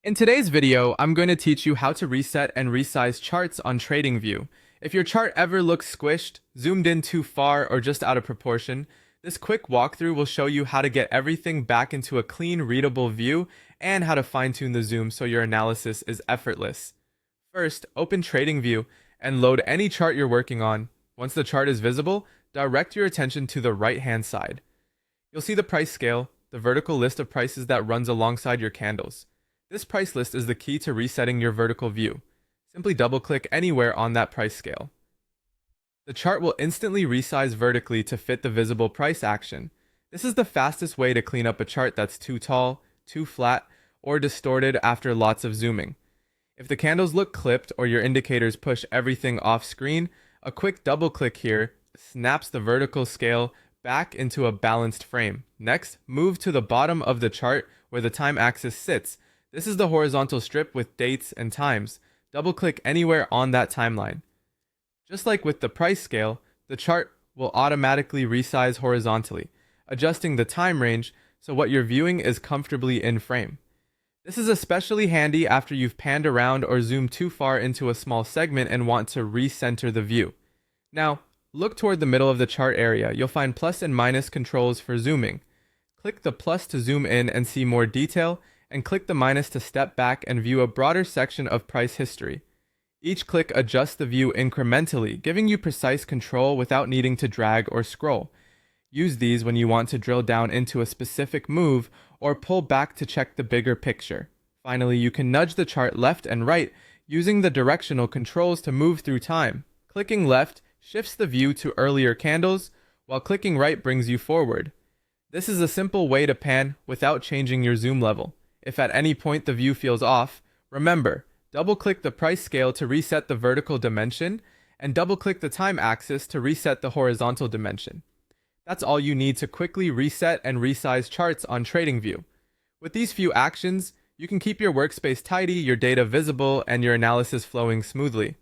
In today's video, I'm going to teach you how to reset and resize charts on TradingView. If your chart ever looks squished, zoomed in too far, or just out of proportion, this quick walkthrough will show you how to get everything back into a clean, readable view and how to fine-tune the zoom so your analysis is effortless. First, open TradingView and load any chart you're working on. Once the chart is visible, direct your attention to the right-hand side. You'll see the price scale, the vertical list of prices that runs alongside your candles. This price list is the key to resetting your vertical view. Simply double-click anywhere on that price scale. The chart will instantly resize vertically to fit the visible price action. This is the fastest way to clean up a chart that's too tall, too flat, or distorted after lots of zooming. If the candles look clipped or your indicators push everything off screen, a quick double-click here snaps the vertical scale back into a balanced frame. Next, move to the bottom of the chart where the time axis sits. This is the horizontal strip with dates and times. Double-click anywhere on that timeline. Just like with the price scale, the chart will automatically resize horizontally, adjusting the time range so what you're viewing is comfortably in frame. This is especially handy after you've panned around or zoomed too far into a small segment and want to recenter the view. Now, look toward the middle of the chart area. You'll find plus and minus controls for zooming. Click the plus to zoom in and see more detail, and click the minus to step back and view a broader section of price history. Each click adjusts the view incrementally, giving you precise control without needing to drag or scroll. Use these when you want to drill down into a specific move or pull back to check the bigger picture. Finally, you can nudge the chart left and right using the directional controls to move through time. Clicking left shifts the view to earlier candles, while clicking right brings you forward. This is a simple way to pan without changing your zoom level. If at any point the view feels off, remember, double-click the price scale to reset the vertical dimension, and double-click the time axis to reset the horizontal dimension. That's all you need to quickly reset and resize charts on TradingView. With these few actions, you can keep your workspace tidy, your data visible, and your analysis flowing smoothly.